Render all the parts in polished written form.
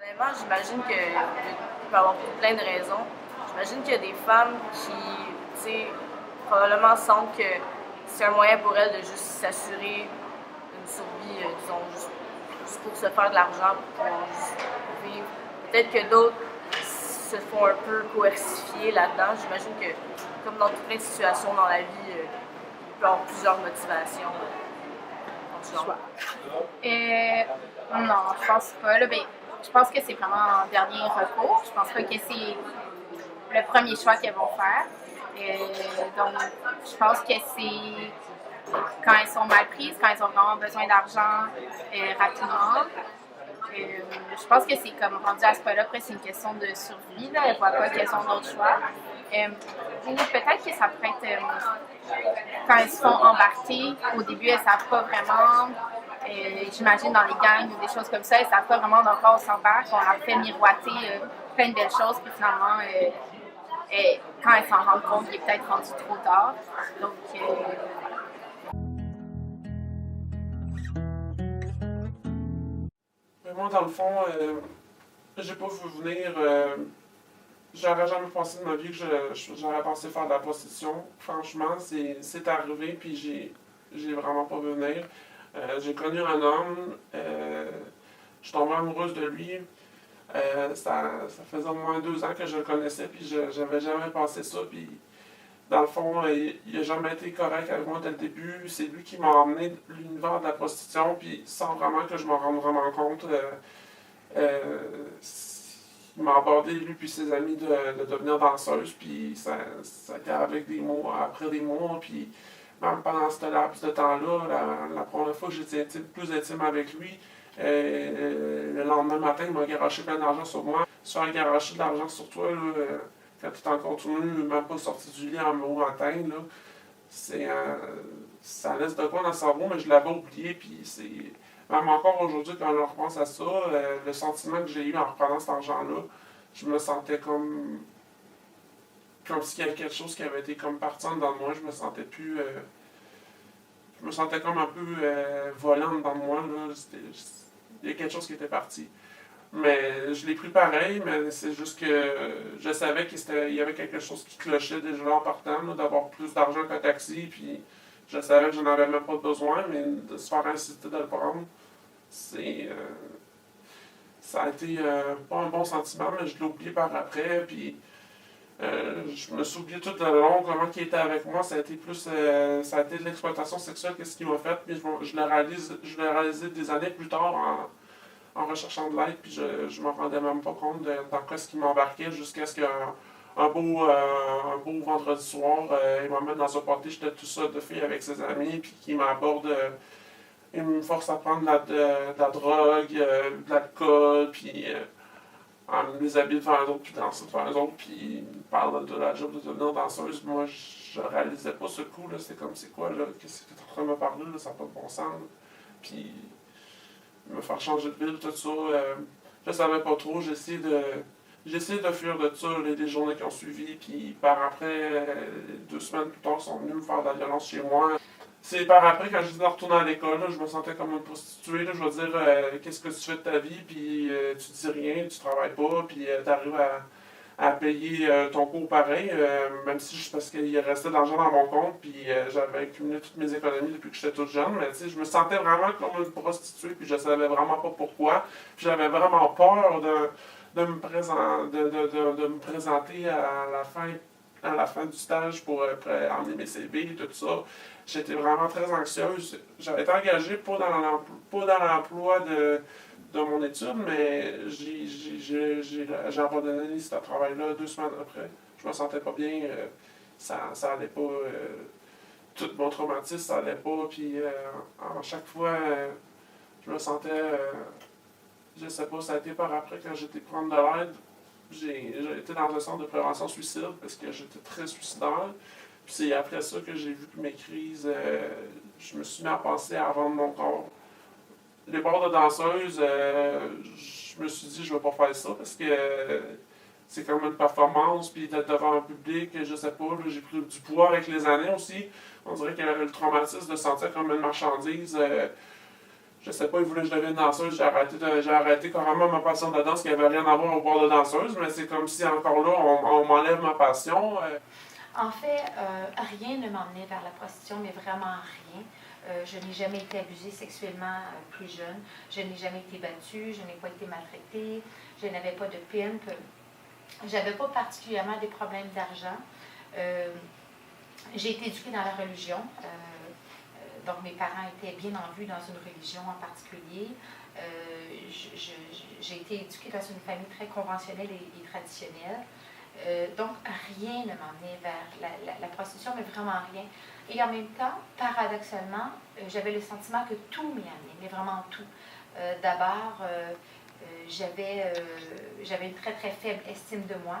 Honnêtement, j'imagine qu'il peut y avoir plein de raisons. J'imagine qu'il y a des femmes qui, tu sais, probablement sentent que c'est un moyen pour elles de juste s'assurer une survie, disons, juste pour se faire de l'argent, pour pouvoir juste vivre. Peut-être que d'autres se font un peu coercifier là-dedans. J'imagine que, comme dans toutes les situations dans la vie, il peut y avoir plusieurs motivations dans ce genre. Non, je pense pas. Là, ben, je pense que c'est vraiment en dernier recours. Je pense pas que c'est le premier choix qu'elles vont faire. Donc, je pense que c'est quand elles sont mal prises, quand elles ont vraiment besoin d'argent rapidement. Je pense que c'est comme rendu à ce point-là, après c'est une question de survie. Là. Elles ne voient pas qu'elles ont d'autres choix. Ou peut-être que ça pourrait être quand elles se font embarquer, au début, elles ne savent pas vraiment. J'imagine dans les gangs ou des choses comme ça, elles ne savent pas vraiment dans quoi on s'embarque. On leur fait miroiter plein de belles choses, puis finalement, quand elles s'en rendent compte, il est peut-être rendu trop tard. Donc, moi, dans le fond, j'ai pas vu venir. J'aurais jamais pensé de ma vie que j'aurais pensé faire de la prostitution. Franchement, c'est arrivé, puis j'ai vraiment pas vu venir. J'ai connu un homme, je suis tombée amoureuse de lui. Ça faisait au moins 2 ans que je le connaissais, puis j'avais jamais pensé ça. Puis, dans le fond, il a jamais été correct avec moi dès le début. C'est lui qui m'a emmené de l'univers de la prostitution, puis sans vraiment que je m'en rende vraiment compte. Il m'a abordé, lui puis ses amis, de devenir danseuse, puis ça a été avec des mois, après des mois, puis même pendant ce laps de temps-là, la première fois que j'étais plus intime avec lui, le lendemain matin, il m'a garoché plein d'argent sur moi. Se faire garocher de l'argent sur toi, là, quand tu es en continu, même pas sorti du lit en haut matin, là, ça laisse de quoi dans le cerveau, mais je l'avais oublié, puis c'est... Même encore aujourd'hui, quand je repense à ça, le sentiment que j'ai eu en reprenant cet argent-là, je me sentais comme s'il y avait quelque chose qui avait été comme parti en dedans de moi. Je me sentais plus... je me sentais comme un peu volant dedans de moi. Là. Il y a quelque chose qui était parti. Mais je l'ai pris pareil, mais c'est juste que je savais qu'il y avait quelque chose qui clochait déjà en partant, là, d'avoir plus d'argent qu'un taxi, puis je savais que je n'en avais même pas besoin, mais de se faire inciter de le prendre, ça a été pas un bon sentiment, mais je l'ai oublié par après, puis je me suis oublié tout le long comment il était avec moi, ça a été ça a été de l'exploitation sexuelle, qu'est-ce qu'il m'a fait, puis je l'ai réalisé des années plus tard en recherchant de l'aide, puis je me rendais même pas compte dans quoi ce qui m'embarquait jusqu'à ce qu'un beau vendredi soir, il m'emmène dans un party, j'étais tout seul de filles avec ses amis, puis qui m'aborde, il me force à prendre de la drogue, de l'alcool, puis en me déshabille devant les autres, puis danser devant les autres, puis il me parle de la job de devenir danseuse. Moi, je réalisais pas ce coup, là, c'est comme, c'est quoi, là, qu'est-ce que tu es en train de me parler, là, ça n'a pas de bon sens, là. Puis me faire changer de ville, tout ça. Je savais pas trop, j'ai essayé de fuir de ça les journées qui ont suivi, puis par après, 2 semaines plus tard, ils sont venus me faire de la violence chez moi. C'est par après, quand j'ai dit de retourner à l'école, là, je me sentais comme une prostituée. Là, je veux dire, qu'est-ce que tu fais de ta vie, puis tu dis rien, tu travailles pas, puis tu arrives à payer ton cours pareil, même si juste parce qu'il restait de l'argent dans mon compte, puis j'avais accumulé toutes mes économies depuis que j'étais toute jeune, mais tu sais, je me sentais vraiment comme une prostituée, puis je savais vraiment pas pourquoi, puis j'avais vraiment peur de me présenter à la fin du stage pour emmener mes CV et tout ça. J'étais vraiment très anxieuse. J'avais été engagée pas dans l'emploi de mon étude, mais j'ai abandonné ce travail-là 2 semaines après. Je me sentais pas bien, ça allait pas, tout mon traumatisme, ça allait pas, puis à chaque fois, je me sentais, je sais pas, ça a été par après quand j'étais prendre de l'aide, j'ai été dans un centre de prévention suicide parce que j'étais très suicidaire. Puis c'est après ça que j'ai vu que mes crises, je me suis mis à penser à vendre mon corps. Les bars de danseuses, je me suis dit, je vais pas faire ça parce que c'est comme une performance, puis d'être devant un public, je sais pas, j'ai pris du poids avec les années aussi. On dirait qu'il y avait le traumatisme de se sentir comme une marchandise. Je sais pas, ils voulaient que je devienne danseuse, j'ai arrêté carrément ma passion de danse qui avait rien à voir au bar de danseuse, mais c'est comme si encore là, on m'enlève ma passion. En fait, rien ne m'emmenait vers la prostitution, mais vraiment rien. Je n'ai jamais été abusée sexuellement plus jeune. Je n'ai jamais été battue, je n'ai pas été maltraitée, je n'avais pas de pimp. J'avais pas particulièrement des problèmes d'argent. J'ai été éduquée dans la religion. Donc, mes parents étaient bien en vue dans une religion en particulier. J'ai été éduquée dans une famille très conventionnelle et traditionnelle. Donc, rien ne m'emmenait vers la prostitution, mais vraiment rien. Et en même temps, paradoxalement, j'avais le sentiment que tout m'y amenait, mais vraiment tout. D'abord, j'avais une très, très faible estime de moi.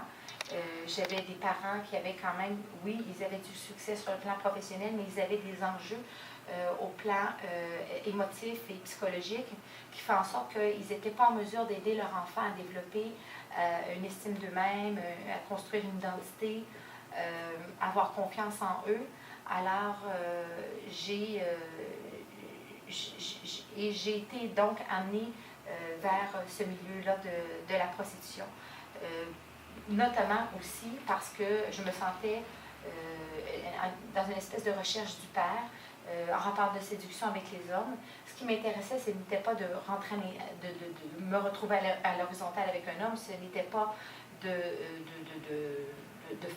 J'avais des parents qui avaient quand même, oui, ils avaient du succès sur le plan professionnel, mais ils avaient des enjeux au plan émotif et psychologique qui font en sorte qu'ils n'étaient pas en mesure d'aider leur enfant à développer une estime d'eux-mêmes, à construire une identité, avoir confiance en eux. Alors, j'ai été donc amenée vers ce milieu-là de la prostitution. Notamment aussi parce que je me sentais dans une espèce de recherche du père, en rapport de séduction avec les hommes. Ce qui m'intéressait, ce n'était pas de rentrer, de me retrouver à l'horizontale avec un homme, ce n'était pas de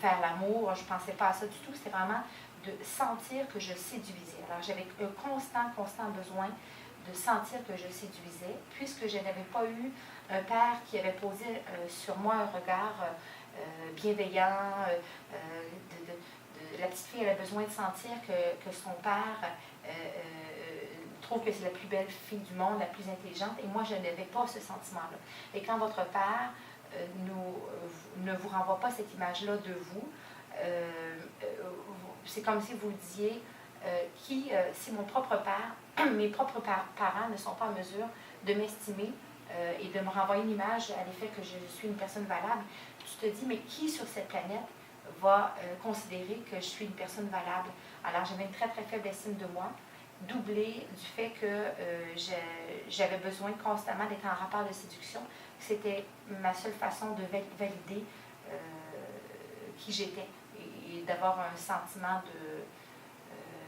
faire l'amour, je ne pensais pas à ça du tout, c'était vraiment de sentir que je séduisais. Alors j'avais un constant besoin de sentir que je séduisais, puisque je n'avais pas eu un père qui avait posé sur moi un regard bienveillant. La petite fille avait besoin de sentir que son père trouve que c'est la plus belle fille du monde, la plus intelligente, et moi je n'avais pas ce sentiment-là. Et quand votre père ne vous renvoie pas cette image-là de vous, c'est comme si vous disiez si mon propre père, mes propres parents ne sont pas en mesure de m'estimer et de me renvoyer une image à l'effet que je suis une personne valable, tu te dis, mais qui sur cette planète va considérer que je suis une personne valable? Alors j'avais une très très faible estime de moi, doublée du fait que j'avais besoin constamment d'être en rapport de séduction. C'était ma seule façon de valider qui j'étais et d'avoir un sentiment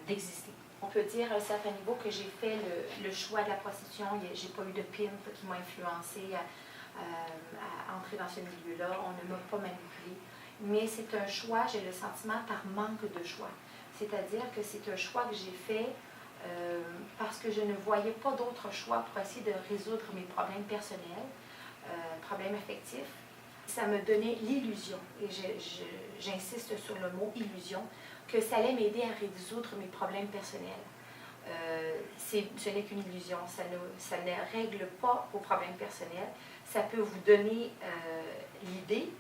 d'exister. On peut dire à un certain niveau que j'ai fait le choix de la prostitution. J'ai pas eu de pimp qui m'a influencée à entrer dans ce milieu-là. On ne m'a pas manipulée. Mais c'est un choix, j'ai le sentiment, par manque de choix. C'est-à-dire que c'est un choix que j'ai fait parce que je ne voyais pas d'autre choix pour essayer de résoudre mes problèmes personnels, problèmes affectifs. Ça me donnait l'illusion, et j'insiste sur le mot illusion, que ça allait m'aider à résoudre mes problèmes personnels. Ce n'est qu'une illusion, ça ne règle pas vos problèmes personnels. Ça peut vous donner l'idée,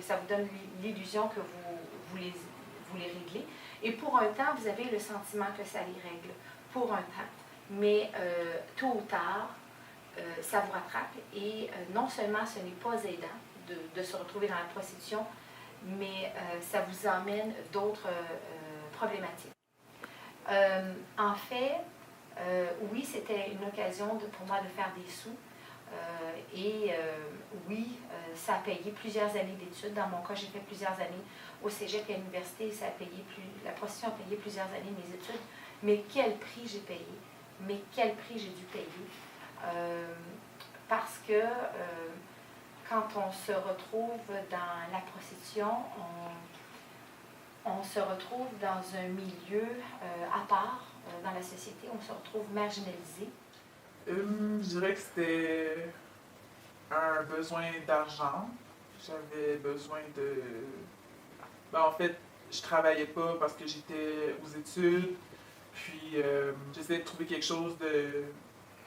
ça vous donne l'illusion que vous les réglez. Et pour un temps, vous avez le sentiment que ça les règle, pour un temps. Mais tôt ou tard, ça vous rattrape. Et non seulement ce n'est pas aidant de se retrouver dans la prostitution, mais ça vous emmène d'autres problématiques. En fait, oui, c'était une occasion pour moi de faire des sous. Oui, ça a payé plusieurs années d'études. Dans mon cas, j'ai fait plusieurs années au cégep et à l'université. La prostitution a payé plusieurs années mes études. Mais quel prix j'ai payé? Mais quel prix j'ai dû payer? Parce que quand on se retrouve dans la prostitution, on se retrouve dans un milieu à part dans la société. On se retrouve marginalisé. Je dirais que c'était un besoin d'argent. J'avais besoin de... en fait, je travaillais pas parce que j'étais aux études. Puis, j'essayais de trouver quelque chose de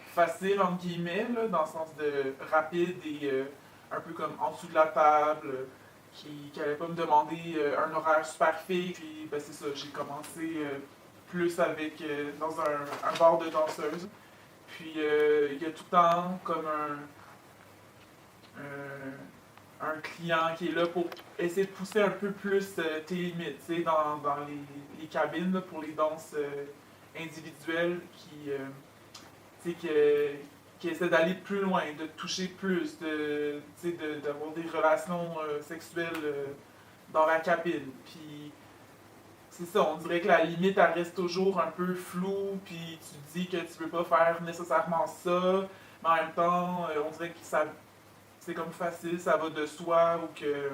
facile, entre guillemets, là, dans le sens de rapide et un peu comme en dessous de la table, qui n'allait pas me demander un horaire super fixe. Puis ben, c'est ça, j'ai commencé plus avec dans un bar de danseuse. Puis il y a tout le temps comme un client qui est là pour essayer de pousser un peu plus tes limites, tu sais, dans les cabines là, pour les danses individuelles tu sais, qui essaie d'aller plus loin, de toucher plus, d'avoir des relations sexuelles dans la cabine. Puis c'est ça, on dirait que la limite, elle reste toujours un peu floue, puis tu dis que tu veux pas faire nécessairement ça, mais en même temps, on dirait que c'est comme facile, ça va de soi, ou que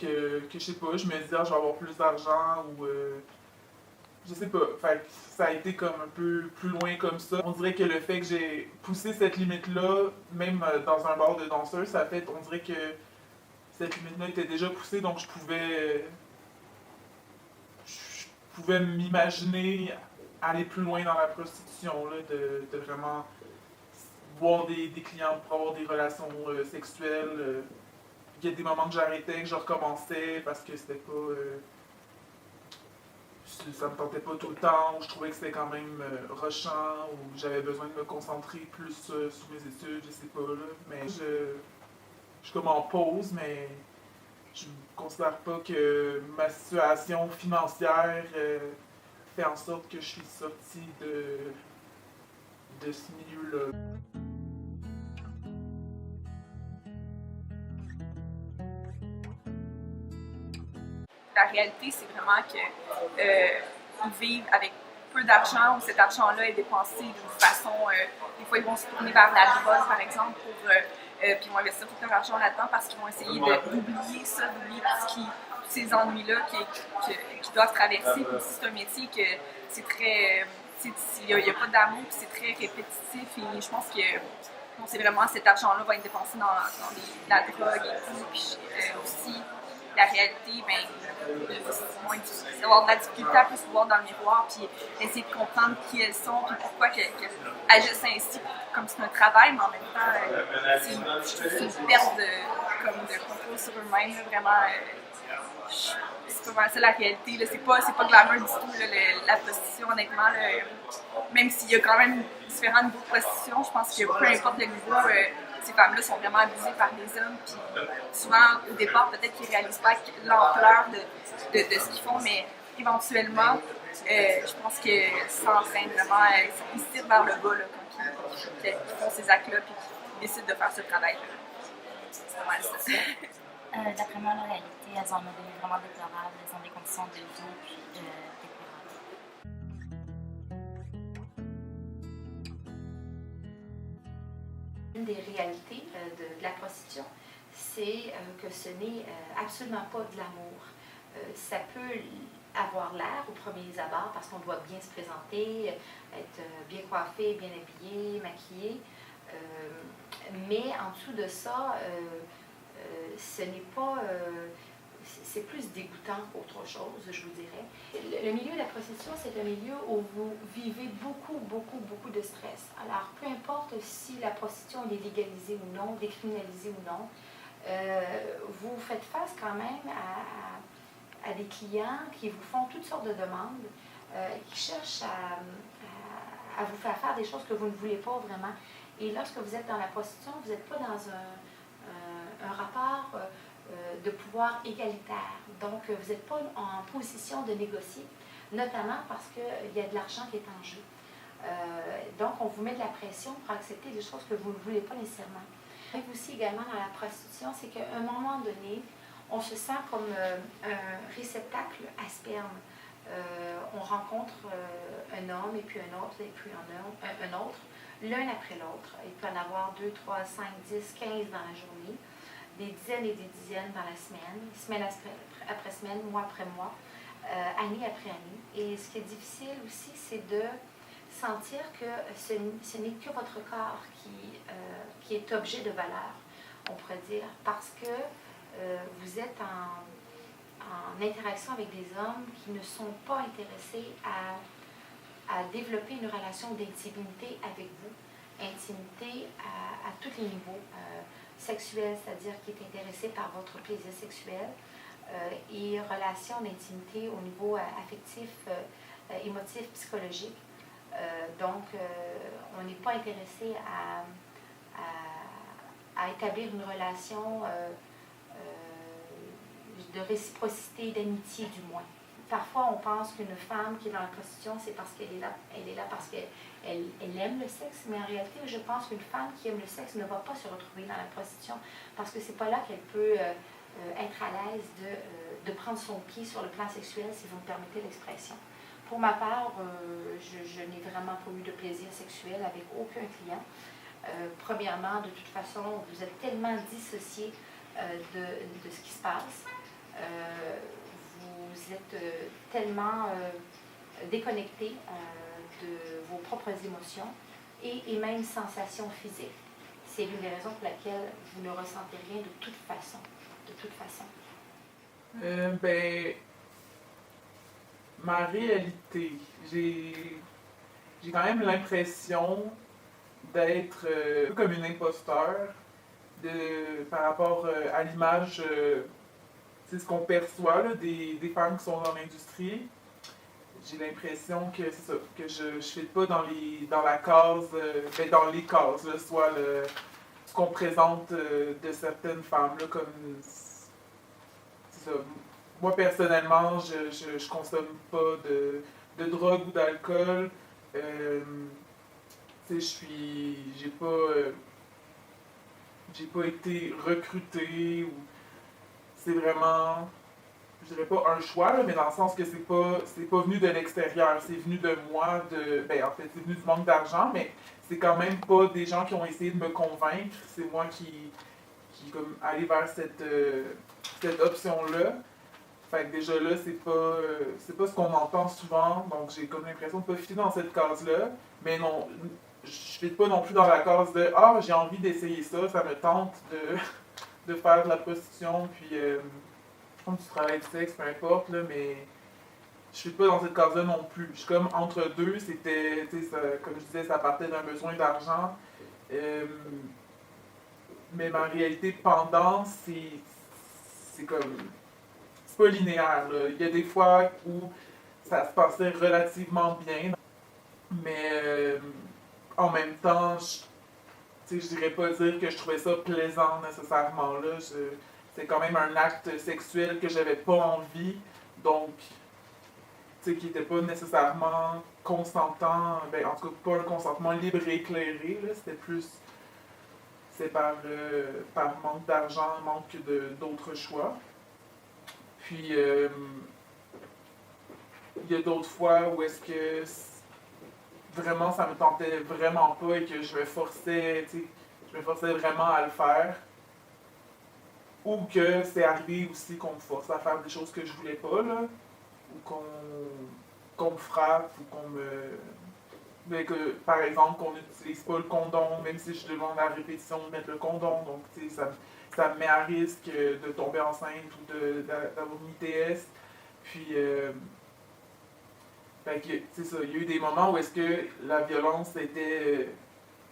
je sais pas, je me dis, ah, je vais avoir plus d'argent, ou je sais pas. Fait que ça a été comme un peu plus loin comme ça. On dirait que le fait que j'ai poussé cette limite-là, même dans un bar de danseurs, ça fait, on dirait que cette limite-là était déjà poussée, donc je pouvais m'imaginer aller plus loin dans la prostitution, là, de vraiment voir des clients pour avoir des relations sexuelles. Il y a des moments que j'arrêtais, que je recommençais parce que c'était pas. Ça me tentait pas tout le temps, ou je trouvais que c'était quand même rushant, ou j'avais besoin de me concentrer plus sur mes études, je sais pas, là. Mais je suis comme en pause, mais je ne considère pas que ma situation financière fait en sorte que je suis sortie de ce milieu-là. La réalité, c'est vraiment qu'ils vivent avec peu d'argent, ou cet argent-là est dépensé d'une façon. Des fois, ils vont se tourner vers l'alcool, par exemple, puis ils vont investir tout leur argent là-dedans parce qu'ils vont essayer d'oublier ça, d'oublier tous ces ennuis-là qu'ils doivent traverser. Puis aussi, c'est un métier que c'est très. Il n'y a pas d'amour, puis c'est très répétitif, et je pense que c'est vraiment cet argent-là va être dépensé dans la drogue et tout. Puis aussi, la réalité, ben, c'est moins difficile. Avoir de la difficulté à plus se voir dans le miroir, puis essayer de comprendre qui elles sont, puis pourquoi qu'elles agissent ainsi, comme c'est un travail, mais en même temps, c'est une perte de contrôle sur eux-mêmes, vraiment. C'est pas ça la réalité, là. C'est pas glamour du tout, là, la prostitution, honnêtement. Là, même s'il y a quand même différents niveaux de prostitution, je pense que peu importe le niveau, ces femmes-là sont vraiment abusées par des hommes. Puis souvent, au départ, peut-être qu'ils ne réalisent pas l'ampleur de ce qu'ils font, mais éventuellement, je pense que ça entraîne vraiment, ils se tirent vers le bas là, quand ils font ces actes-là, puis qu'ils décident de faire ce travail-là. C'est pas mal ça. D'après moi, la réalité, elles en ont des vraiment déplorables, elles ont des conditions de vie puis déplorables. Une des réalités de la prostitution, c'est que ce n'est absolument pas de l'amour. Ça peut avoir l'air au premier abord parce qu'on doit bien se présenter, être bien coiffé, bien habillé, maquillé. Mais en dessous de ça, ce n'est pas... c'est plus dégoûtant qu'autre chose, je vous dirais. Le milieu de la prostitution, c'est un milieu où vous vivez beaucoup de stress. Alors, peu importe si la prostitution est légalisée ou non, décriminalisée ou non, vous faites face quand même à des clients qui vous font toutes sortes de demandes, qui cherchent à vous faire faire des choses que vous ne voulez pas vraiment. Et lorsque vous êtes dans la prostitution, vous n'êtes pas dans un rapport de pouvoir égalitaire. Donc, vous n'êtes pas en position de négocier, notamment parce qu'il y a de l'argent qui est en jeu. Donc, on vous met de la pression pour accepter des choses que vous ne voulez pas nécessairement. Et aussi également dans la prostitution, c'est qu'à un moment donné, on se sent comme un réceptacle à sperme. On rencontre un homme, et puis un autre, et puis un autre, l'un après l'autre. Il peut en avoir 2, 3, 5, 10, 15 dans la journée, des dizaines et des dizaines dans la semaine après semaine, mois après mois, année après année. Et ce qui est difficile aussi, c'est de sentir que ce n'est que votre corps qui est objet de valeur, on pourrait dire, parce que vous êtes en interaction avec des hommes qui ne sont pas intéressés à développer une relation d'intimité avec vous, intimité à tous les niveaux, sexuelle, c'est-à-dire qui est intéressé par votre plaisir sexuel, et relation d'intimité au niveau affectif, émotif, psychologique. Donc, on n'est pas intéressé à établir une relation de réciprocité, d'amitié du moins. Parfois, on pense qu'une femme qui est dans la prostitution, c'est parce qu'elle est là parce qu'elle aime le sexe, mais en réalité, je pense qu'une femme qui aime le sexe ne va pas se retrouver dans la prostitution parce que c'est pas là qu'elle peut être à l'aise de prendre son pied sur le plan sexuel, si vous me permettez l'expression. Pour ma part, je n'ai vraiment pas eu de plaisir sexuel avec aucun client. Premièrement, de toute façon, vous êtes tellement dissocié de ce qui se passe. Vous êtes tellement déconnecté de vos propres émotions et même sensations physiques. C'est l'une des raisons pour laquelle vous ne ressentez rien de toute façon. De toute façon. Ma réalité, j'ai quand même l'impression d'être un peu comme une imposteur par rapport à l'image, c'est ce qu'on perçoit là, des femmes qui sont dans l'industrie. J'ai l'impression que c'est ça, que je ne fais pas dans la case, dans les cases, là, soit ce qu'on présente de certaines femmes, là, comme c'est ça. Moi, personnellement, je consomme pas de drogue ou d'alcool. J'ai pas été recrutée. C'est vraiment, je dirais pas un choix, là, mais dans le sens que c'est pas venu de l'extérieur. C'est venu de moi. En fait, c'est venu du manque d'argent, mais c'est quand même pas des gens qui ont essayé de me convaincre. C'est moi qui comme allé vers cette option-là. Fait que déjà là, c'est pas ce qu'on entend souvent, donc j'ai comme l'impression de pas fitter dans cette case-là. Mais non, je fit pas non plus dans la case de « Ah, j'ai envie d'essayer ça, ça me tente de faire de la prostitution, puis du travail du sexe, peu importe, là, mais je suis pas dans cette case-là non plus. Je suis comme entre deux, c'était, tu sais, comme je disais, ça partait d'un besoin d'argent. Mais ma réalité pendant, c'est comme... C'est pas linéaire, là. Il y a des fois où ça se passait relativement bien, mais en même temps, je dirais pas dire que je trouvais ça plaisant nécessairement, là. C'est quand même un acte sexuel que j'avais pas envie, donc, qui n'était pas nécessairement consentant, en tout cas pas un consentement libre et éclairé, là. C'était plus... C'est par manque d'argent, manque d'autres choix. Puis, il y a d'autres fois où est-ce que vraiment ça me tentait vraiment pas et que je me forçais vraiment à le faire. Ou que c'est arrivé aussi qu'on me force à faire des choses que je voulais pas, là. Ou qu'on me frappe, ou qu'on me... Mais que, par exemple, qu'on n'utilise pas le condom, même si je demande à la répétition de mettre le condom. Donc, tu sais, ça me met à risque de tomber enceinte ou d'avoir une ITS. Puis, c'est ça, il y a eu des moments où est-ce que la violence était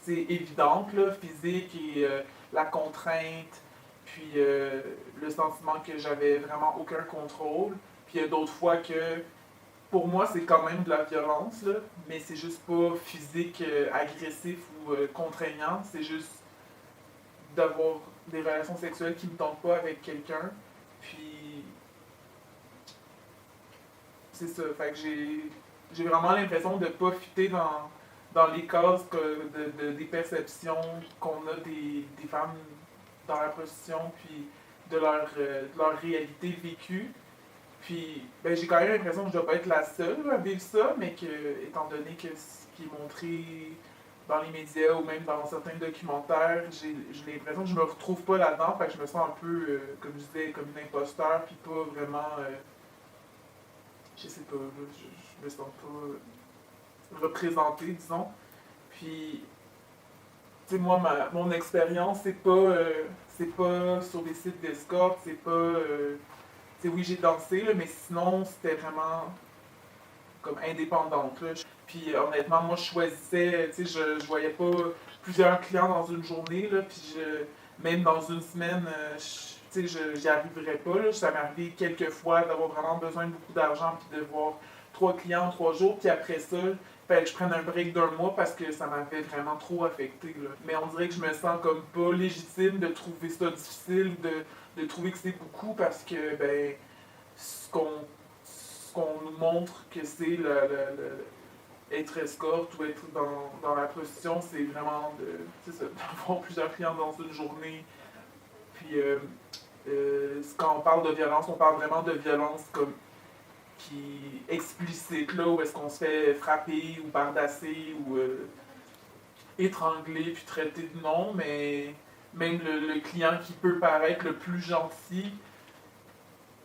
évidente, là, physique, et la contrainte, puis le sentiment que j'avais vraiment aucun contrôle. Puis il y a d'autres fois que, pour moi, c'est quand même de la violence, là, mais c'est juste pas physique, agressif ou contraignant, c'est juste d'avoir des relations sexuelles qui me tentent pas avec quelqu'un. Puis, c'est ça, fait que j'ai vraiment l'impression de pas fitter dans les cases des perceptions qu'on a des femmes dans la prostitution, puis de leur réalité vécue. Puis, j'ai quand même l'impression que je dois pas être la seule à vivre ça, mais que, étant donné que ce qui est montré dans les médias ou même dans certains documentaires, j'ai l'impression que je me retrouve pas là-dedans, fait que je me sens un peu, comme je disais, comme une imposteur, puis pas vraiment, je sais pas, là, je me sens pas représentée, disons. Puis, tu sais, moi, mon expérience, c'est pas sur des sites d'escorte, c'est pas... tu sais, oui, j'ai dansé, là, mais sinon, c'était vraiment comme indépendante, là. Puis honnêtement, moi, je choisissais, tu sais, je voyais pas plusieurs clients dans une journée, là, puis même dans une semaine, j'y arriverais pas. Là. Ça m'est arrivé quelques fois d'avoir vraiment besoin de beaucoup d'argent puis de voir 3 clients en 3 jours. Puis après ça, il fallait que je prenne un break d'1 mois parce que ça m'avait vraiment trop affecté. Là. Mais on dirait que je me sens comme pas légitime de trouver ça difficile ou de trouver que c'est beaucoup parce que ben ce qu'on nous montre que c'est être escorte ou être dans la prostitution, c'est vraiment d'avoir plusieurs clients dans une journée. Puis quand on parle de violence, on parle vraiment de violence comme qui explicite, là, où est-ce qu'on se fait frapper ou bardasser ou étrangler puis traiter de nom, mais même le client qui peut paraître le plus gentil,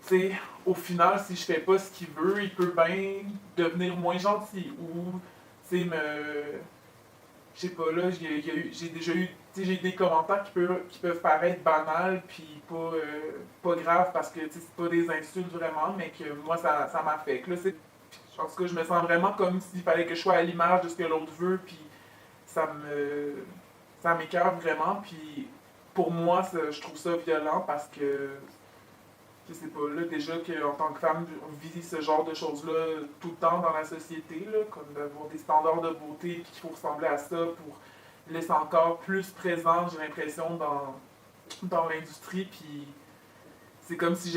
t'sais, au final, si je fais pas ce qu'il veut, il peut bien devenir moins gentil. Ou, tu sais, je sais pas, là, j'ai déjà eu, j'ai des commentaires qui peuvent paraître banals, puis pas graves, parce que, c'est pas des insultes vraiment, mais que moi, ça m'affecte. Là, en tout cas, je me sens vraiment comme s'il fallait que je sois à l'image de ce que l'autre veut, puis ça m'écoeure vraiment, puis pour moi, je trouve ça violent parce que je sais pas, là, déjà qu'en tant que femme, on vit ce genre de choses-là tout le temps dans la société, là, comme d'avoir des standards de beauté et qu'il faut ressembler à ça pour laisser encore plus présent, j'ai l'impression, dans l'industrie. Puis c'est comme si,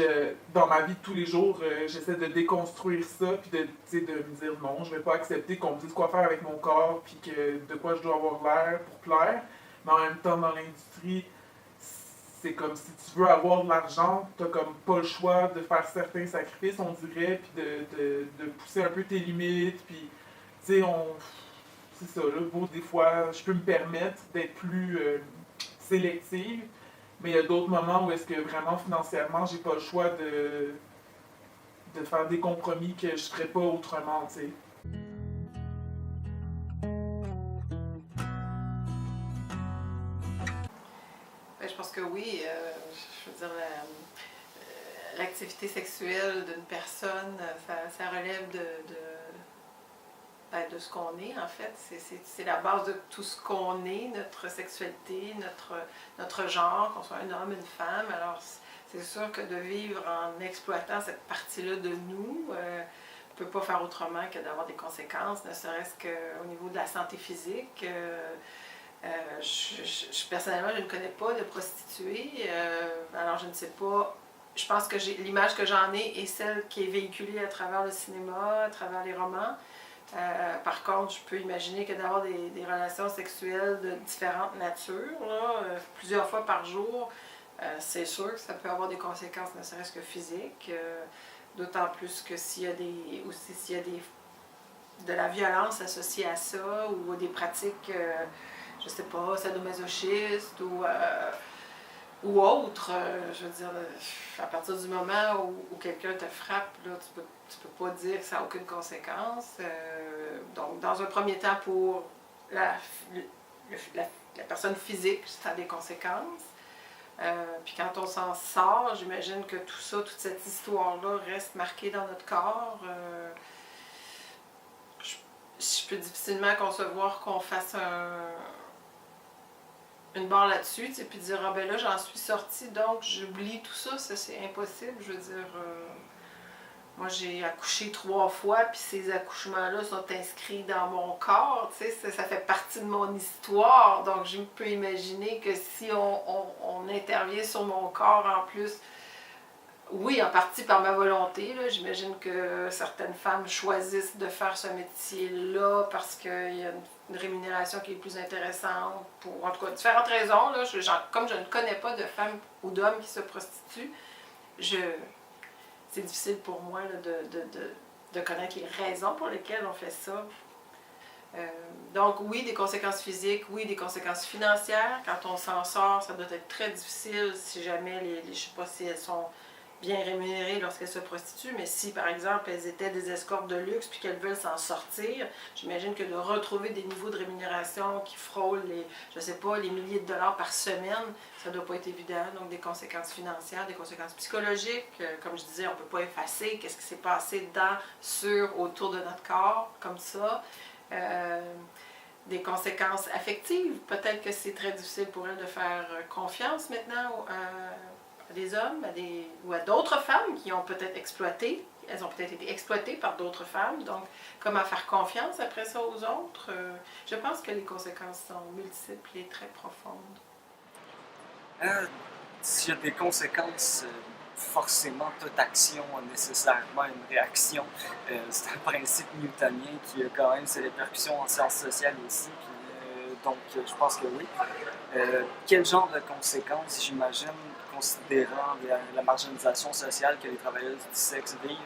dans ma vie de tous les jours, j'essaie de déconstruire ça, puis de me dire non, je vais pas accepter qu'on me dise quoi faire avec mon corps, puis de quoi je dois avoir l'air pour plaire. Mais en même temps, dans l'industrie, c'est comme si tu veux avoir de l'argent, t'as comme pas le choix de faire certains sacrifices, on dirait, puis de pousser un peu tes limites, puis, tu sais, c'est ça, là, des fois, je peux me permettre d'être plus sélective, mais il y a d'autres moments où est-ce que vraiment, financièrement, j'ai pas le choix de faire des compromis que je ferais pas autrement, tu sais. Je pense que oui. Je veux dire, l'activité sexuelle d'une personne, ça relève de ce qu'on est, en fait. C'est la base de tout ce qu'on est, notre sexualité, notre genre, qu'on soit un homme, une femme. Alors, c'est sûr que de vivre en exploitant cette partie-là de nous, on ne peut pas faire autrement que d'avoir des conséquences, ne serait-ce qu'au niveau de la santé physique. Personnellement, je ne connais pas de prostituée, alors je ne sais pas. Je pense que l'image que j'en ai est celle qui est véhiculée à travers le cinéma, à travers les romans. Par contre, je peux imaginer que d'avoir des relations sexuelles de différentes natures, là, plusieurs fois par jour, c'est sûr que ça peut avoir des conséquences, ne serait-ce que physiques. D'autant plus que s'il y a de la violence associée à ça ou des pratiques, je sais pas, sadomasochistes ou autres. Je veux dire, à partir du moment où quelqu'un te frappe, là, tu peux pas dire que ça n'a aucune conséquence. Donc, dans un premier temps, pour la personne physique, ça a des conséquences. Puis quand on s'en sort, j'imagine que tout ça, toute cette histoire-là reste marquée dans notre corps. Je peux difficilement concevoir qu'on fasse une barre là-dessus, puis dire « Ah ben là, j'en suis sortie, donc j'oublie tout ça », c'est impossible. Je veux dire, moi j'ai accouché 3 fois, puis ces accouchements-là sont inscrits dans mon corps, ça fait partie de mon histoire, donc je peux imaginer que si on intervient sur mon corps en plus, oui, en partie par ma volonté, j'imagine que certaines femmes choisissent de faire ce métier-là parce qu'il y a une rémunération qui est plus intéressante, pour en tout cas différentes raisons. Là, comme je ne connais pas de femmes ou d'hommes qui se prostituent, c'est difficile pour moi là, de connaître les raisons pour lesquelles on fait ça. Donc oui, des conséquences physiques, oui, des conséquences financières. Quand on s'en sort, ça doit être très difficile si jamais, je ne sais pas si elles sont bien rémunérées lorsqu'elles se prostituent, mais si par exemple elles étaient des escortes de luxe puis qu'elles veulent s'en sortir, j'imagine que de retrouver des niveaux de rémunération qui frôlent les milliers de dollars par semaine, ça ne doit pas être évident. Donc des conséquences financières, des conséquences psychologiques, comme je disais, on ne peut pas effacer qu'est-ce qui s'est passé autour de notre corps, comme ça. des conséquences affectives. Peut-être que c'est très difficile pour elle de faire confiance maintenant à des hommes ou à d'autres femmes qui ont peut-être exploité. Elles ont peut-être été exploitées par d'autres femmes. Donc, comment faire confiance après ça aux autres? Je pense que les conséquences sont multiples et très profondes. S'il y a des conséquences, forcément, toute action a nécessairement une réaction. C'est un principe newtonien qui a quand même ses répercussions en sciences sociales aussi. Donc, je pense que oui. Quel genre de conséquences, j'imagine, considérant la marginalisation sociale que les travailleuses du sexe vivent,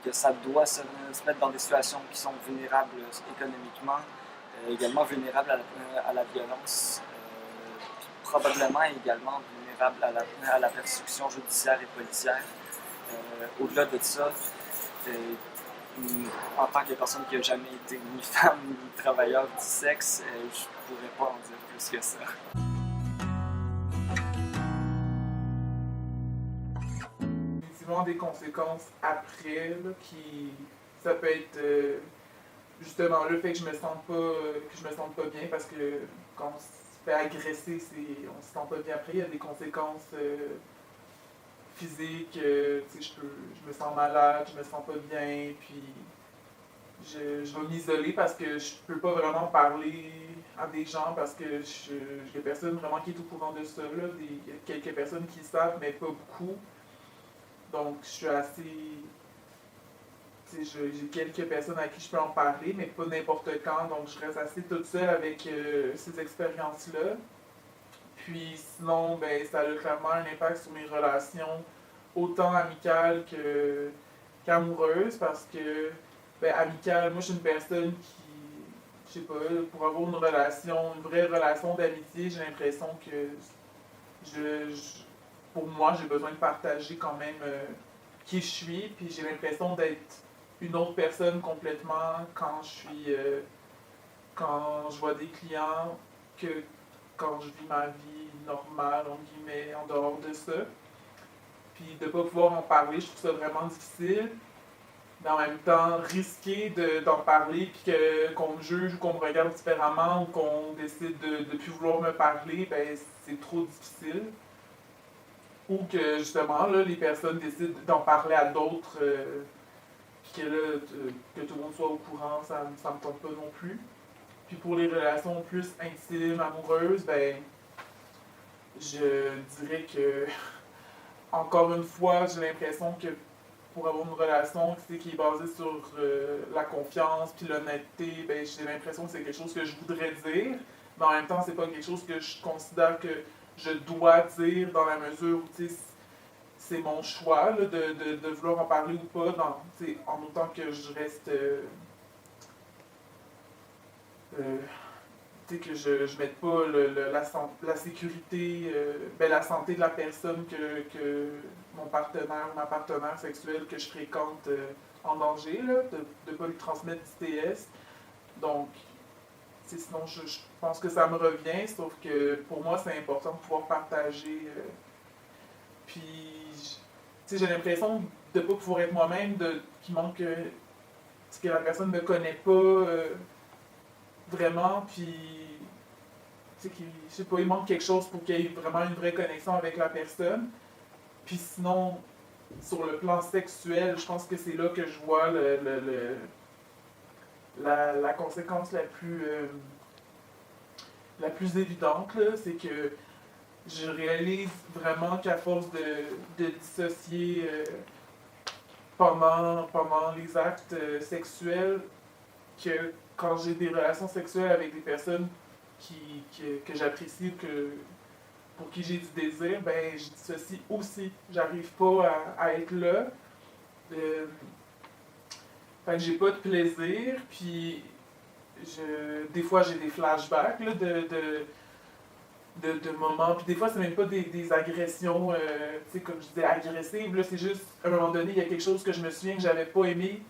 que ça doit se mettre dans des situations qui sont vulnérables économiquement, également vulnérables à la violence, puis probablement également vulnérables à la persécution judiciaire et policière. Au-delà de ça, en tant que personne qui n'a jamais été ni femme ni travailleur du sexe, je ne pourrais pas en dire plus que ça. Des conséquences après là, ça peut être justement le fait que je me sente pas bien parce que quand on se fait agresser, on se sent pas bien après. Il y a des conséquences physiques, je me sens malade, je me sens pas bien, puis je vais m'isoler parce que je peux pas vraiment parler à des gens parce que il y a personne vraiment qui est au courant de ça. Il y a quelques personnes qui savent, mais pas beaucoup. Donc, je suis assez... J'ai quelques personnes à qui je peux en parler, mais pas n'importe quand. Donc, je reste assez toute seule avec ces expériences-là. Puis, sinon, ben, ça a clairement un impact sur mes relations, autant amicales qu'amoureuses, parce que, ben, amicales, moi, je suis une personne qui, je sais pas, pour avoir une vraie relation d'amitié, j'ai l'impression que pour moi, j'ai besoin de partager quand même qui je suis, puis j'ai l'impression d'être une autre personne complètement quand je vois des clients que quand je vis ma vie normale, entre guillemets, en dehors de ça. Puis de ne pas pouvoir en parler, je trouve ça vraiment difficile. Mais en même temps, risquer d'en parler, puis qu'on me juge ou qu'on me regarde différemment ou qu'on décide de ne plus vouloir me parler, ben c'est trop difficile. Ou que justement, là, les personnes décident d'en parler à d'autres, puis que tout le monde soit au courant, ça me tente pas non plus. Puis pour les relations plus intimes, amoureuses, ben, je dirais que, encore une fois, j'ai l'impression que pour avoir une relation qui est basée sur la confiance puis l'honnêteté, ben, j'ai l'impression que c'est quelque chose que je voudrais dire, mais en même temps, c'est pas quelque chose que je considère que je dois dire dans la mesure où c'est mon choix là, de vouloir en parler ou pas, en autant que je reste... que je mette pas la sécurité, la santé de la personne que mon partenaire ou ma partenaire sexuelle que je fréquente en danger, là, de ne pas lui transmettre d'ITS. Donc, sinon, je pense que ça me revient, sauf que pour moi, c'est important de pouvoir partager. Puis, j'ai l'impression de ne pas pouvoir être moi-même, qu'il manque que la personne ne me connaît pas vraiment, puis, je sais pas, il manque quelque chose pour qu'il y ait vraiment une vraie connexion avec la personne. Puis sinon, sur le plan sexuel, je pense que c'est là que je vois la conséquence la plus évidente, c'est que je réalise vraiment qu'à force de dissocier pendant les actes sexuels, que quand j'ai des relations sexuelles avec des personnes que j'apprécie, pour qui j'ai du désir, ben je dissocie aussi. J'arrive pas à être là. Fait que j'ai pas de plaisir, puis des fois j'ai des flashbacks là, de moments, puis des fois c'est même pas des agressions, comme je disais, agressives, là, c'est juste, à un moment donné, il y a quelque chose que je me souviens que j'avais pas aimé,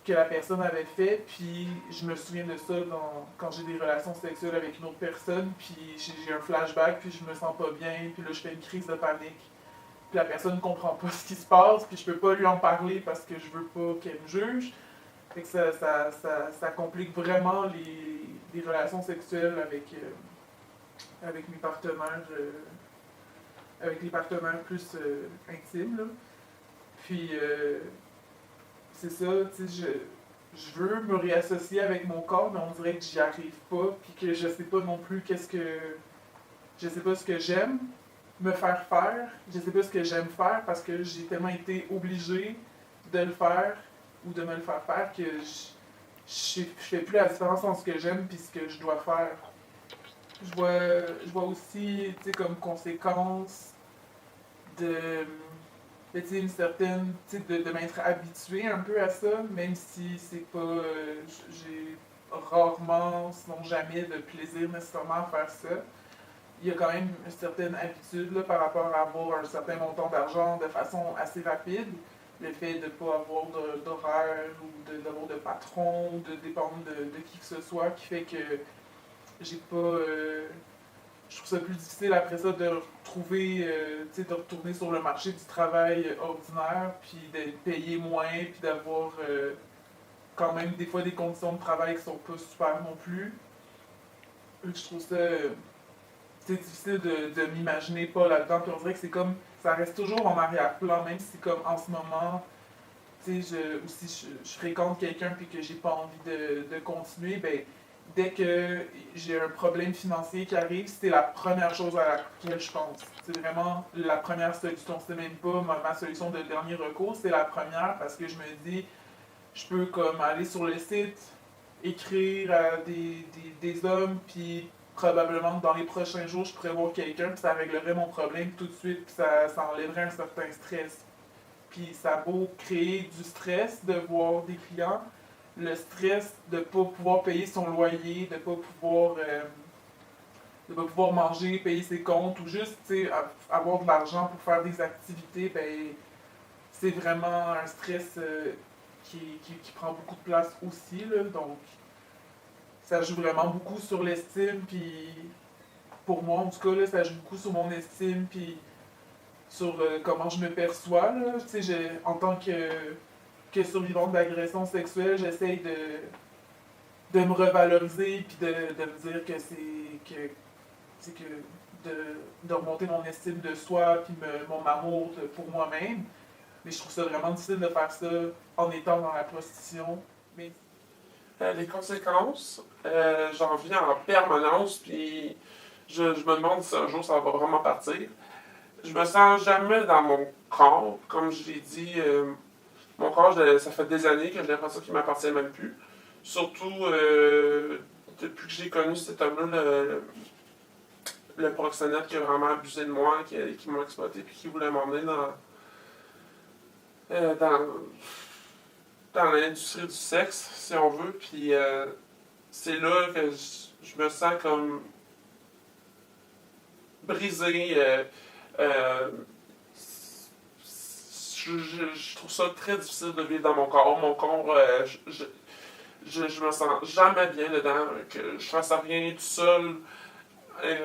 que la personne avait fait, puis je me souviens de ça quand j'ai des relations sexuelles avec une autre personne, puis j'ai un flashback, puis je me sens pas bien, puis là je fais une crise de panique. Puis la personne ne comprend pas ce qui se passe, puis je peux pas lui en parler parce que je veux pas qu'elle me juge. Fait que ça complique vraiment des relations sexuelles avec mes partenaires, avec les partenaires plus intimes. Là. Puis, c'est ça, tu sais, je veux me réassocier avec mon corps, mais on dirait que j'y arrive pas, puis que je sais pas non plus je sais pas ce que j'aime me faire, je sais pas ce que j'aime faire, parce que j'ai tellement été obligée de le faire, ou de me le faire faire, que je fais plus la différence entre ce que j'aime et ce que je dois faire. Je vois aussi, tu sais, comme conséquence de une certaine, tu sais, de m'être habituée un peu à ça, même si c'est pas, j'ai rarement, sinon jamais, de plaisir nécessairement à faire ça. Il y a quand même une certaine habitude là, par rapport à avoir un certain montant d'argent de façon assez rapide. Le fait de ne pas avoir d'horaire ou d'avoir de patron ou de dépendre de qui que ce soit qui fait que j'ai pas... je trouve ça plus difficile après ça de retrouver, de retourner sur le marché du travail ordinaire, puis de payer moins, puis d'avoir quand même des fois des conditions de travail qui sont pas super non plus. Je trouve ça... c'est difficile de m'imaginer pas là-dedans, puis on dirait que c'est comme, ça reste toujours en arrière-plan, même si comme en ce moment, tu sais, je fréquente quelqu'un puis que j'ai pas envie de continuer, ben, dès que j'ai un problème financier qui arrive, c'est la première chose à laquelle je pense. C'est vraiment la première solution, c'est même pas ma solution de dernier recours, c'est la première parce que je me dis, je peux comme aller sur le site, écrire à des hommes, puis probablement que dans les prochains jours, je pourrais voir quelqu'un, puis ça réglerait mon problème tout de suite, puis ça enlèverait un certain stress. Puis ça a beau créer du stress de voir des clients, le stress de ne pas pouvoir payer son loyer, de ne pas pouvoir manger, payer ses comptes, ou juste avoir de l'argent pour faire des activités, ben, c'est vraiment un stress qui prend beaucoup de place aussi. Là, donc, ça joue vraiment beaucoup sur l'estime, puis pour moi, en tout cas, là, ça joue beaucoup sur mon estime, puis sur comment je me perçois. Là. En tant que survivante d'agression sexuelle, j'essaye de me revaloriser, puis de me dire que de remonter mon estime de soi, puis mon amour pour moi-même. Mais je trouve ça vraiment difficile de faire ça en étant dans la prostitution. Mais... les conséquences, j'en viens en permanence, puis je me demande si un jour ça va vraiment partir. Je me sens jamais dans mon corps, comme je l'ai dit. Mon corps, ça fait des années que j'ai l'impression qu'il ne m'appartient même plus. Surtout depuis que j'ai connu cet homme-là, le proxénète qui a vraiment abusé de moi, qui m'a exploité, puis qui voulait m'emmener dans l'industrie du sexe, si on veut. Puis c'est là que je me sens comme brisé. Je trouve ça très difficile de vivre dans mon corps. Mon corps, je me sens jamais bien dedans, que je fasse rien tout seul.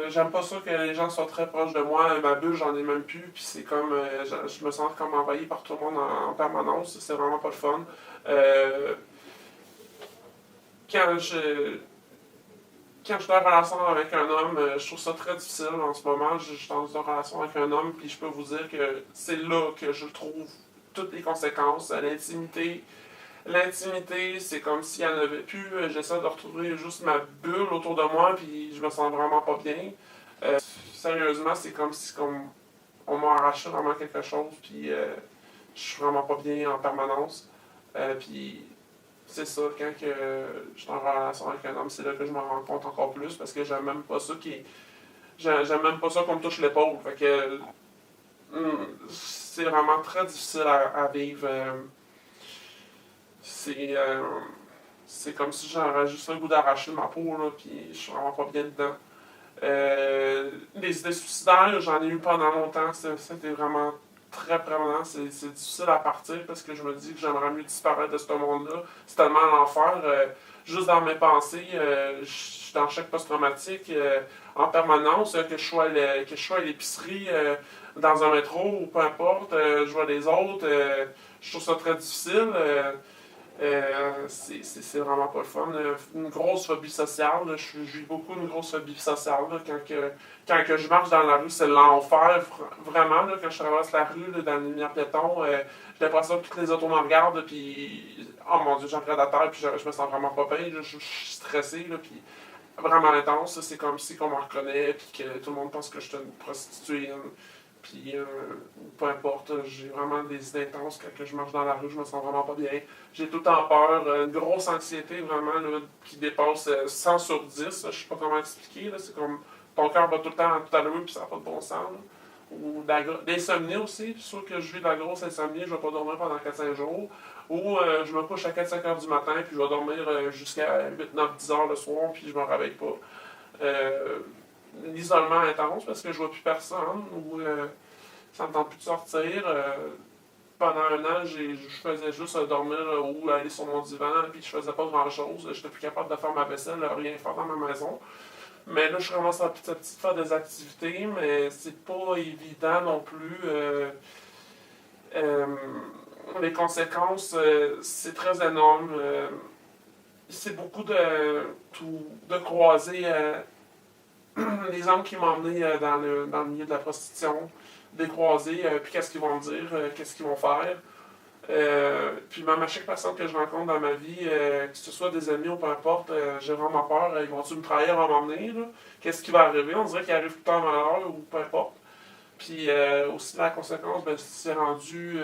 J'aime pas ça que les gens soient très proches de moi. Ma bulle, j'en ai même plus. Puis c'est comme, je me sens comme envahi par tout le monde en permanence. C'est vraiment pas le fun. Quand je suis en relation avec un homme, je trouve ça très difficile en ce moment. Je suis dans une relation avec un homme, puis je peux vous dire que c'est là que je trouve toutes les conséquences. L'intimité, c'est comme s'il n'y en avait plus. J'essaie de retrouver juste ma bulle autour de moi, puis je me sens vraiment pas bien. Sérieusement, c'est comme si on m'a arraché vraiment quelque chose, puis je suis vraiment pas bien en permanence. Puis c'est ça, quand je suis en relation avec un homme, c'est là que je me rends compte encore plus, parce que j'aime même pas ça j'aime même pas ça qu'on me touche l'épaule. Fait que c'est vraiment très difficile à vivre. C'est comme si j'aurais juste le goût d'arracher ma peau, là, puis je suis vraiment pas bien dedans. Les idées suicidaires, j'en ai eu pendant longtemps, c'était vraiment très prévalent. C'est difficile à partir parce que je me dis que j'aimerais mieux disparaître de ce monde-là. C'est tellement l'enfer. Juste dans mes pensées, je suis dans le choc post-traumatique en permanence, que je sois à l'épicerie, dans un métro ou peu importe, je vois les autres. Je trouve ça très difficile. C'est vraiment pas le fun. Une grosse phobie sociale, là, je vis beaucoup une grosse phobie sociale. Là, quand que je marche dans la rue, c'est l'enfer, vraiment. Là, quand je traverse la rue, là, dans les lumières piétons, j'ai l'impression que toutes les autos me regardent, puis oh mon Dieu, j'en prends à terre, puis je me sens vraiment pas bien. Je suis stressé, là, puis vraiment intense. C'est comme si on me reconnaît, puis que tout le monde pense que je suis une prostituée. Puis, peu importe, j'ai vraiment des idées intenses quand je marche dans la rue, je me sens vraiment pas bien. J'ai tout le temps peur, une grosse anxiété vraiment là, qui dépasse 100 sur 10. Je sais pas comment expliquer, là, c'est comme ton cœur va tout le temps tout à l'heure puis ça n'a pas de bon sens. Là. Ou l'insomnie aussi, c'est sûr que je vis de la grosse insomnie, je vais pas dormir pendant 4-5 jours. Ou je me couche à 4-5 heures du matin, puis je vais dormir jusqu'à 8-9-10 heures le soir, puis je me réveille pas. L'isolement intense parce que je vois plus personne ou ça me tente plus de sortir. Pendant un an, je faisais juste dormir ou aller sur mon divan puis je faisais pas grand chose. J'étais plus capable de faire ma vaisselle, rien faire dans ma maison. Mais là, je commence à petit à petit faire des activités, mais c'est pas évident non plus. Les conséquences, c'est très énorme. C'est beaucoup de croiser les hommes qui m'ont emmené dans le milieu de la prostitution, de les croiser, puis qu'est-ce qu'ils vont me dire, qu'est-ce qu'ils vont faire. Puis même à chaque personne que je rencontre dans ma vie, que ce soit des amis ou peu importe, j'ai vraiment peur, ils vont-tu me trahir, vont m'emmener, là? Qu'est-ce qui va arriver? On dirait qu'il arrive tout le temps malheur ou peu importe. Puis aussi la conséquence, ben, c'est rendu,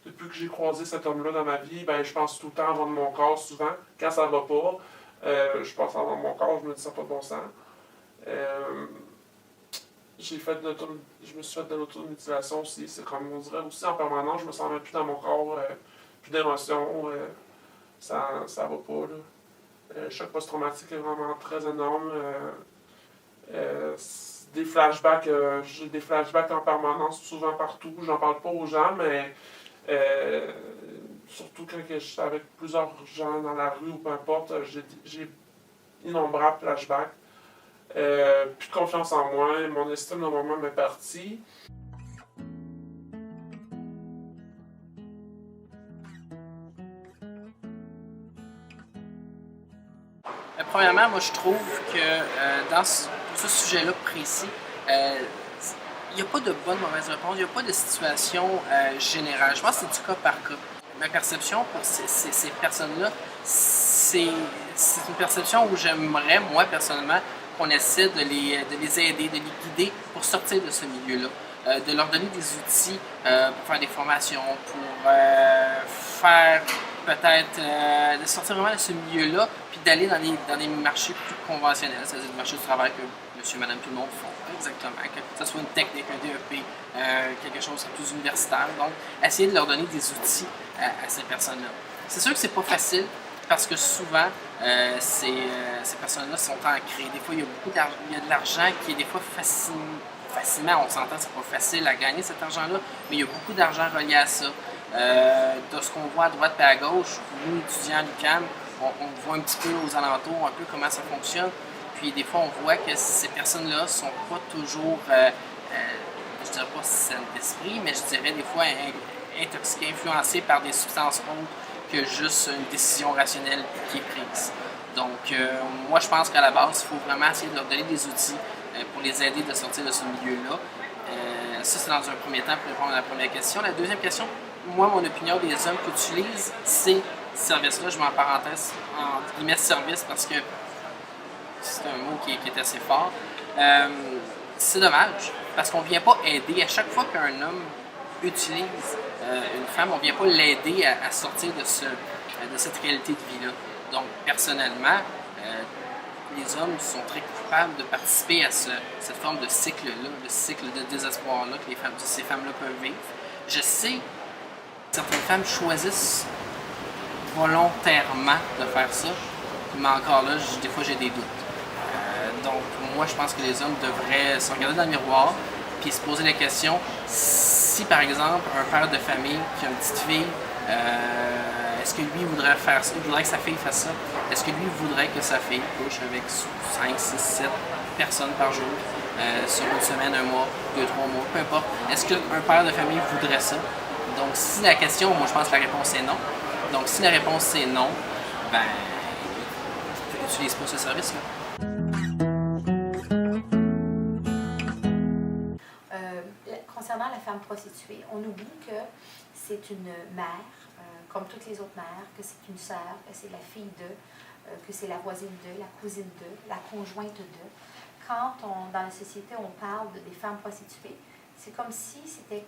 depuis que j'ai croisé cet homme-là dans ma vie, ben, je pense tout le temps avant de mon corps souvent, quand ça va pas. Je pense avant de mon corps, je me dis ça n'a pas de bon sens. Je me suis fait de l'automutilation aussi. C'est comme on dirait aussi en permanence, je me sens même plus dans mon corps, plus d'émotions, ça va pas. Le choc post-traumatique est vraiment très énorme. Des flashbacks, j'ai des flashbacks en permanence, souvent partout. J'en parle pas aux gens, mais surtout quand je suis avec plusieurs gens dans la rue ou peu importe, j'ai innombrables flashbacks. Plus de confiance en moi, mon estime de moi-même est partie. Premièrement, moi je trouve que dans ce sujet-là précis, il n'y a pas de bonne ou mauvaise réponse, il n'y a pas de situation générale. Je pense que c'est du cas par cas. Ma perception pour ces personnes-là, c'est une perception où j'aimerais, moi personnellement, qu'on essaie de les aider, de les guider pour sortir de ce milieu-là, de leur donner des outils pour faire des formations, pour faire peut-être, de sortir vraiment de ce milieu-là, puis d'aller dans des marchés plus conventionnels, c'est-à-dire des marchés du travail que monsieur, madame, tout le monde font, exactement, que ce soit une technique, un DEP, quelque chose de plus universitaire. Donc, essayer de leur donner des outils à ces personnes-là. C'est sûr que c'est pas facile, parce que souvent, ces personnes-là sont ancrées. Des fois, il y a de l'argent qui est des fois facilement, on s'entend, c'est pas facile à gagner cet argent-là, mais il y a beaucoup d'argent relié à ça. De ce qu'on voit à droite et à gauche, nous, étudiants à l'UQAM, on voit un petit peu aux alentours, un peu comment ça fonctionne. Puis des fois, on voit que ces personnes-là sont pas toujours, je dirais pas saines d'esprit, mais je dirais des fois intoxiquées, influencées par des substances autres que juste une décision rationnelle qui est prise. Donc, moi, je pense qu'à la base, il faut vraiment essayer de leur donner des outils pour les aider de sortir de ce milieu-là. Ça, c'est dans un premier temps pour répondre à la première question. La deuxième question, moi, mon opinion des hommes qu'utilisent ces services-là, je mets en parenthèse, en guillemets service, parce que c'est un mot qui est assez fort. C'est dommage, parce qu'on ne vient pas aider. À chaque fois qu'un homme utilise une femme, on ne vient pas l'aider à sortir de cette réalité de vie-là. Donc, personnellement, les hommes sont très coupables de participer à cette forme de cycle-là, le cycle de désespoir-là que ces femmes-là peuvent vivre. Je sais que certaines femmes choisissent volontairement de faire ça, mais encore là, des fois, j'ai des doutes. Donc, moi, je pense que les hommes devraient se regarder dans le miroir puis se poser la question, si par exemple, un père de famille qui a une petite fille, est-ce que lui voudrait faire ça? Il voudrait que sa fille fasse ça? Est-ce que lui voudrait que sa fille couche avec 5, 6, 7 personnes par jour, sur une semaine, un mois, 2, 3 mois, peu importe? Est-ce qu'un père de famille voudrait ça? Donc, si la question, moi je pense que la réponse est non. Donc, si la réponse c'est non, ben, n'utilise pas ce service-là. Concernant la femme prostituée, on oublie que c'est une mère, comme toutes les autres mères, que c'est une sœur, que c'est la fille de, que c'est la voisine de, la cousine de, la conjointe de. Quand dans la société on parle des femmes prostituées, c'est comme si c'était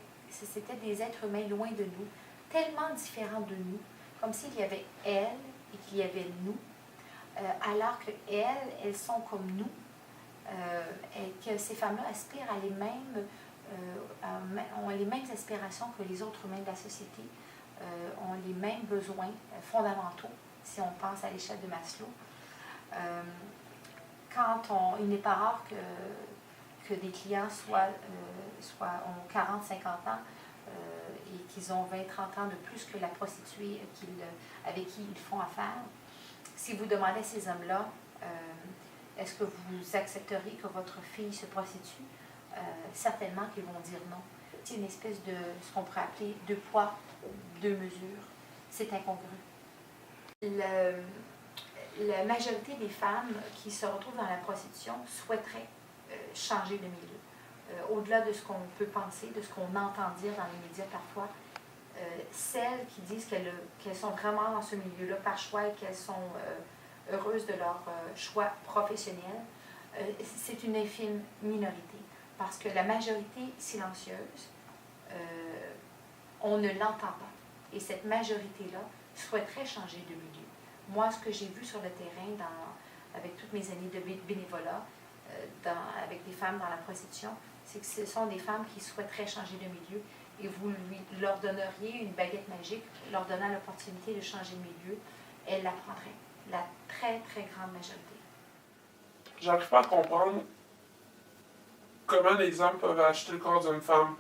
des êtres humains loin de nous, tellement différents de nous, comme s'il y avait elles et qu'il y avait nous, alors qu'elles sont comme nous, et que ces femmes-là aspirent à les mêmes, ont les mêmes aspirations que les autres humains de la société, ont les mêmes besoins fondamentaux, si on pense à l'échelle de Maslow. Il n'est pas rare que des clients ont 40, 50 ans et qu'ils ont 20, 30 ans de plus que la prostituée avec qui ils font affaire. Si vous demandez à ces hommes-là, est-ce que vous accepteriez que votre fille se prostitue? Certainement qu'ils vont dire non. C'est une espèce de ce qu'on pourrait appeler deux poids, deux mesures. C'est incongru. La majorité des femmes qui se retrouvent dans la prostitution souhaiteraient changer de milieu. Au-delà de ce qu'on peut penser, de ce qu'on entend dire dans les médias parfois, celles qui disent qu'elles sont vraiment dans ce milieu-là par choix et qu'elles sont heureuses de leur choix professionnel, c'est une infime minorité. Parce que la majorité silencieuse, on ne l'entend pas. Et cette majorité-là souhaiterait changer de milieu. Moi, ce que j'ai vu sur le terrain, avec toutes mes années de bénévolat, avec des femmes dans la prostitution, c'est que ce sont des femmes qui souhaiteraient changer de milieu et vous leur donneriez une baguette magique, leur donnant l'opportunité de changer de milieu, elles la prendraient. La très, très grande majorité. J'arrive pas à comprendre comment les hommes peuvent acheter le corps d'une femme.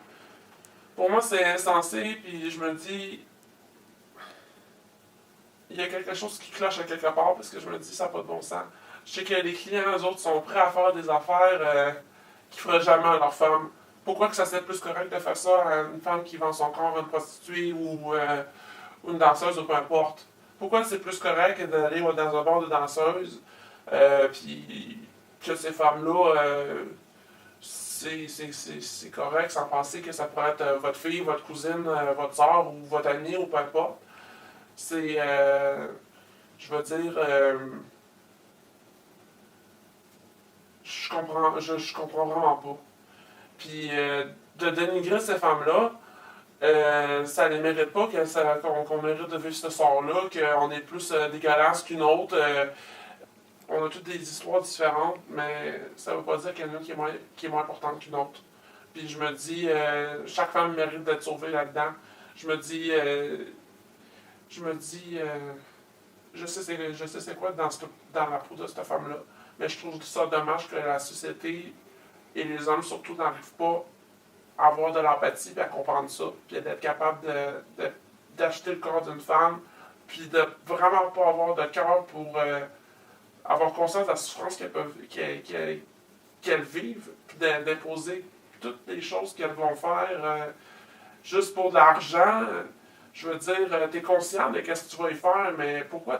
Pour moi, c'est insensé, puis je me dis, il y a quelque chose qui cloche à quelque part, parce que je me dis, ça n'a pas de bon sens. Je sais que les clients, eux autres, sont prêts à faire des affaires qu'ils ne feraient jamais à leur femme. Pourquoi que ça serait plus correct de faire ça à une femme qui vend son corps à une prostituée ou une danseuse ou peu importe? Pourquoi c'est plus correct d'aller dans un bar de danseuses, puis que ces femmes-là, c'est correct sans penser que ça pourrait être votre fille, votre cousine, votre soeur ou votre amie ou peu importe. C'est, je veux dire, je comprends vraiment pas. Puis de dénigrer ces femmes-là, ça ne mérite pas qu'on mérite de vivre ce sort-là, qu'on est plus dégueulasse qu'une autre. On a toutes des histoires différentes, mais ça ne veut pas dire qu'il y en a une qui est moins importante qu'une autre. Puis je me dis, chaque femme mérite d'être sauvée là-dedans. Je sais c'est quoi dans la peau de cette femme-là, mais je trouve ça dommage que la société et les hommes surtout n'arrivent pas à avoir de l'empathie et à comprendre ça, puis d'être capable d'acheter le corps d'une femme, puis de vraiment pas avoir de cœur pour avoir conscience de la souffrance qu'elles vivent, puis d'imposer toutes les choses qu'elles vont faire juste pour de l'argent. Je veux dire, tu es conscient de ce que tu vas y faire, mais pourquoi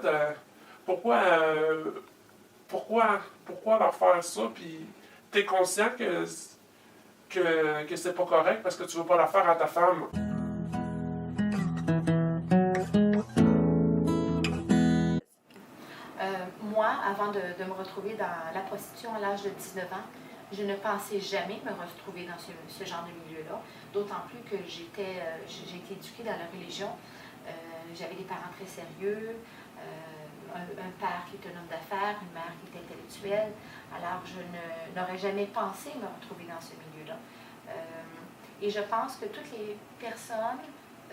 leur faire ça, puis tu es conscient que c'est pas correct parce que tu veux pas la faire à ta femme. Moi, avant de me retrouver dans la prostitution à l'âge de 19 ans, je ne pensais jamais me retrouver dans ce genre de milieu-là, d'autant plus que j'ai été éduquée dans la religion. J'avais des parents très sérieux, un père qui est un homme d'affaires, une mère qui est intellectuelle. Alors, je n'aurais jamais pensé me retrouver dans ce milieu-là. Et je pense que toutes les personnes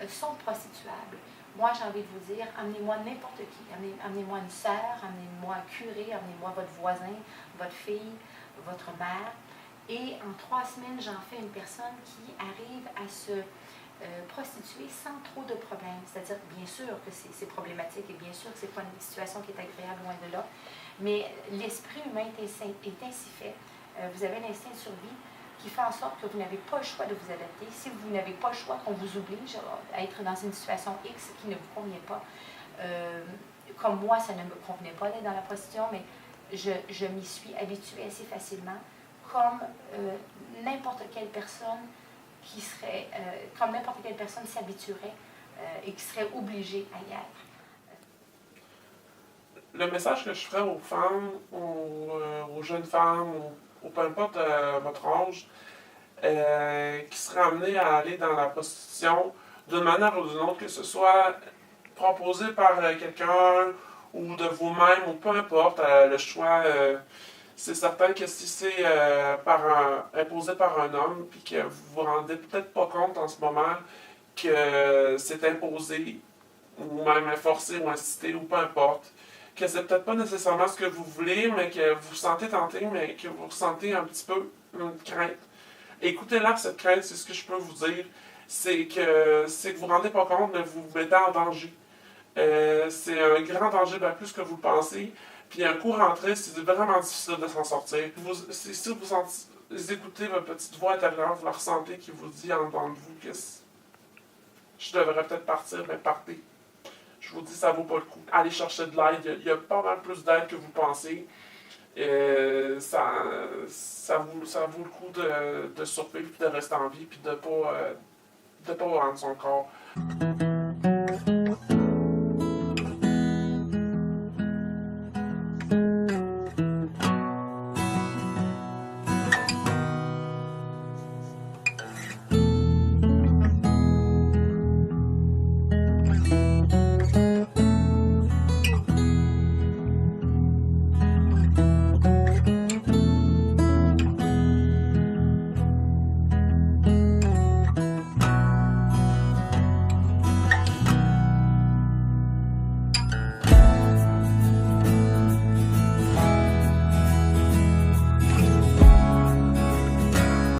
sont prostituables. Moi, j'ai envie de vous dire, amenez-moi n'importe qui. Amenez-moi une sœur, amenez-moi un curé, amenez-moi votre voisin, votre fille, votre mère. Et en 3 semaines, j'en fais une personne qui arrive à se prostituer sans trop de problèmes. C'est-à-dire, bien sûr que c'est problématique et bien sûr que ce n'est pas une situation qui est agréable, loin de là. Mais l'esprit humain est ainsi fait. Vous avez l'instinct de survie qui fait en sorte que vous n'avez pas le choix de vous adapter. Si vous n'avez pas le choix, qu'on vous oblige à être dans une situation X qui ne vous convient pas, Comme moi, ça ne me convenait pas d'être dans la prostitution, mais je m'y suis habituée assez facilement, comme n'importe quelle personne comme n'importe quelle personne s'habituerait et qui serait obligée à y être. Le message que je ferais aux femmes, aux jeunes femmes, ou peu importe votre âge, qui seraient amenées à aller dans la prostitution d'une manière ou d'une autre, que ce soit proposé par quelqu'un ou de vous-même, ou peu importe, le choix, c'est certain que si c'est imposé par un homme, puis que vous vous rendez peut-être pas compte en ce moment que c'est imposé, ou même forcé ou incité, ou peu importe, que c'est peut-être pas nécessairement ce que vous voulez, mais que vous vous sentez tenté, mais que vous ressentez un petit peu une crainte. Écoutez-la, cette crainte, c'est ce que je peux vous dire. C'est que vous ne vous rendez pas compte, mais vous vous mettez en danger. C'est un grand danger, bien plus que vous le pensez. Puis un coup rentré, c'est vraiment difficile de s'en sortir. Si vous écoutez votre petite voix intérieure, vous la ressentez qui vous dit en dedans de vous que je devrais peut-être partir, mais partez. Je vous dis, ça vaut pas le coup. Allez chercher de l'aide. Il y a pas mal plus d'aide que vous pensez. Ça vaut le coup de survivre, de rester en vie, puis de pas rendre son corps.